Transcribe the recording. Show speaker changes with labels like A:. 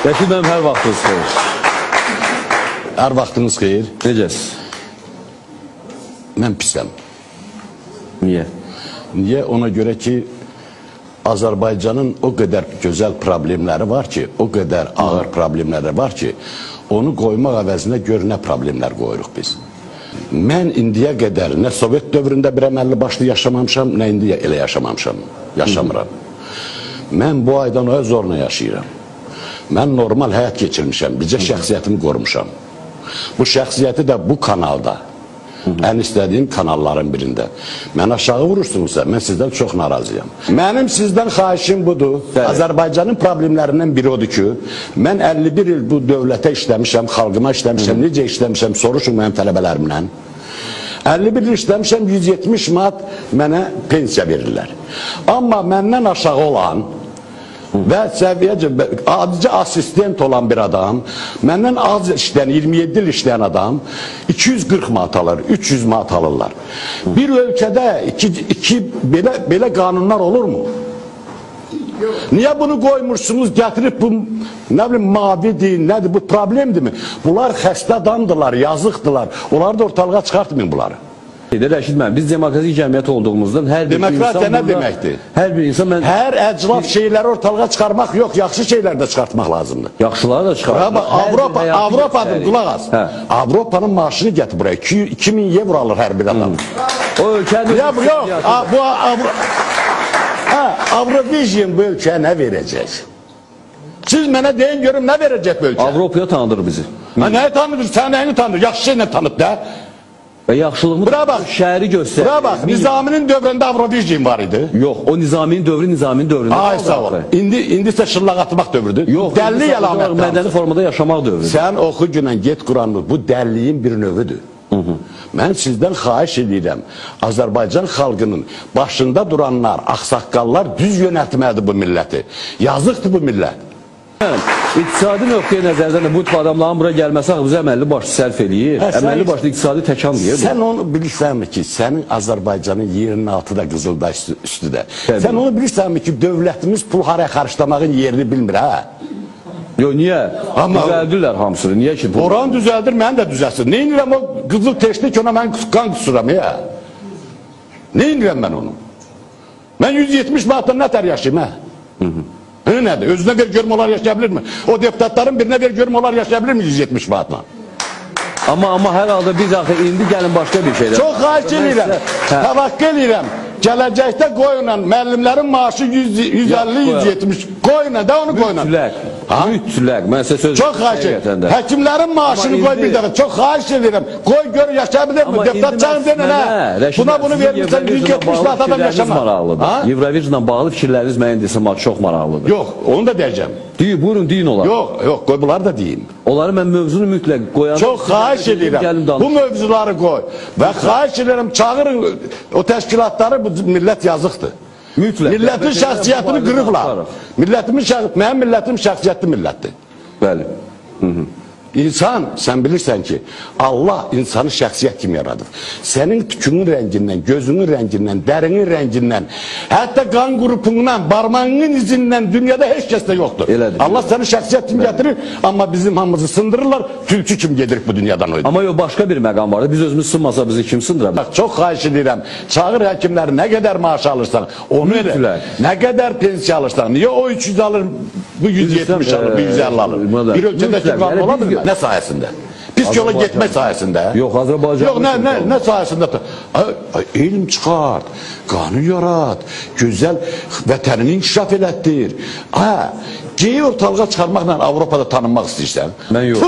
A: Rəşid mənim hər vaxtınız xeyir.
B: Hər vaxtınız xeyir.
A: Necəsiz?
B: Mən pisəm.
A: Niyə?
B: Niyə? Ona görə ki, Azərbaycanın o qədər gözəl problemləri var ki, o qədər ağır problemləri var ki, onu qoymaq əvəzinə gör nə problemlər qoyuruq biz. Mən indiyə qədər nə Sovet dövründə bir əməlli başlı yaşamamışam, nə indi elə yaşamamışam, yaşamıram. Mən bu aydan o zorla yaşayıram. Mən normal həyat keçirmişəm, bizə şəxsiyyətimi qorumuşam. Bu şəxsiyyəti də bu kanalda, ən istədiyim kanalların birində. Mən aşağı vurursunuzsa, mən sizdən çox narazıyam. Mənim sizdən xahişim budur. Azərbaycanın problemlərindən biri odur ki, mən 51 il bu dövlətə işləmişəm, xalqıma işləmişəm, necə işləmişəm, soruşun mənim tələbələrimlə. 51 il işləmişəm, 170 manat mənə pensiya verirlər. Amma məndən aşağı olan və səviyyəcə, adicə asistent olan bir adam, məndən az işləyən, 27 il işləyən adam 240 manat alır, 300 manat alırlar. Bir ölkədə belə qanunlar olurmu? Niyə bunu qoymursunuz, gətirib bu, nə bilim, mavidir, nədir, bu problemdirmi? Bunlar xəstə adamdırlar, yazıqdırlar, onları da ortalığa çıxartmayın bunları.
A: Rəşid mənim, biz demokratik cəmiyyət olduğumuzdan hər bir
B: Demokratiya
A: insan
B: nə deməkdir?
A: Hər bir insan mən...
B: Hər əclaf şeyləri ortalığa çıxarmaq yox, yaxşı şeyləri də çıxartmaq lazımdır.
A: Yaxşıları da çıxartmaq.
B: Avropadır, qulaq az. Avropanın maaşını gətir buraya, 2000 evro alır hər bir adam.
A: O ölkənin...
B: Yox, Avrovision bu ölkəyə nə verəcək? Siz mənə deyin görüm, nə verəcək bu ölkə?
A: Avropaya tanıdır bizi.
B: Nəyi tanıdır? Sən nəyini tanıdır? Yaxşı şeylə tanıt da.
A: Və yaxşılığımız şəhəri göstərir.
B: Bura bax, Nizaminin dövründə Avrovision var idi.
A: Yox, o Nizaminin dövrü Nizaminin dövründə.
B: Ay sağ ol. İndi isə şırlaq atmaq dövrüdür.
A: Yox,
B: dəlli əlamətdir.
A: Mədəni formada yaşamaq dövrüdür.
B: Sən oxu günən get Quranı, bu dəlliyin bir növüdür. Mən sizdən xahiş edirəm, Azərbaycan xalqının başında duranlar, ağsaqqallar düz yönətməlidir bu milləti. Yazıqdır bu millət.
A: İqtisadi nöqteyi nəzərdən də bu tip adamların bura gəlməsi bizə əməlli başlı sərf eləyir. Əməlli başlı iqtisadi təkan deyir.
B: Sən onu bilirsənmi ki, sənin Azərbaycanın yerinin altıda qızılda üstüdə. Sən onu bilirsənmi ki, dövlətimiz pul haraya xarışlamağın yerini bilmir, hə?
A: Yox, niyə? Düzəldirlər hamısını, niyə ki?
B: Oran düzəldir, mən də düzəlsin. Nə inirəm o qızıl teşlik ona mən qan qusuram, ya? Nə inirəm mən onu? Mən 170 manatdan nətər yaşayım, hə? Nədir? Özünə ver görüm onlar yaşaya bilirmi? O deputatların birinə ver görüm onlar yaşaya bilirmi 170 manatla?
A: Amma hər halda biz axı indi gəlin başqa bir şeylər.
B: Çox xahiş edirəm, təvəqqə edirəm. Gələcəkdə qoyunan müəllimlərin maaşı 150-170 qoyunan da onu qoyunan.
A: Mütləq, mən sizə söz
B: çox xahiş edirəm. Həkimlərin maaşını qoy bir dəfə. Çox xahiş edirəm. Qoy gör yaşaya bilirmi? Deputat çağın denən hə. Buna bunu verirsən 170 manat adam yaşamaz.
A: Eurovisionla bağlı fikirləriniz mənim desin çox maraqlıdır.
B: Yox, onu da deyəcəm.
A: Buyurun, deyin olar.
B: Yox, qoy bunları da deyim.
A: Onları mən mövzunu mütləq qoyarım.
B: Çox xahiş edirəm. Bu mövzuları qoy. Və xahiş edirəm, çağırın o təşkilatları, bu millət yazıqdır. Millətin şəxsiyyətini qırıblar. Mənim millətim şəxsiyyətli millətdir.
A: Bəli.
B: İnsan, sən bilirsən ki, Allah insanı şəxsiyyət kimi yaradır. Sənin tükünün rəngindən, gözünün rəngindən, dərinin rəngindən, hətta qan qrupundan, barmağının izindən dünyada heç kəs də yoxdur. Allah səni şəxsiyyət kimi gətirir, amma bizim hamımızı sındırırlar, tülkü kimi gedirik bu dünyadan oydur.
A: Amma yox, başqa bir məqam vardı. Biz özümüz sınmasa bizi kim sındıra bilər?
B: Çox xahiş edirəm, çağır həkimləri nə qədər maaş alırsan, onu elə, nə qədər pensiya alırsan, niyə o 300 alır, bu 170 alır, bu 150 alır? Bir ölkədəki qanun olamır mı? Nə sayəsində? Pis yola getmək sayəsində?
A: Yox, Azərbaycan...
B: Yox, nə sayəsində? Elm çıxart, qanun yarat, gözəl vətənini inkişaf elətdir. Geyi ortalığa çıxarmaqla Avropada tanınmaq istəyirsən?
A: Mən yox.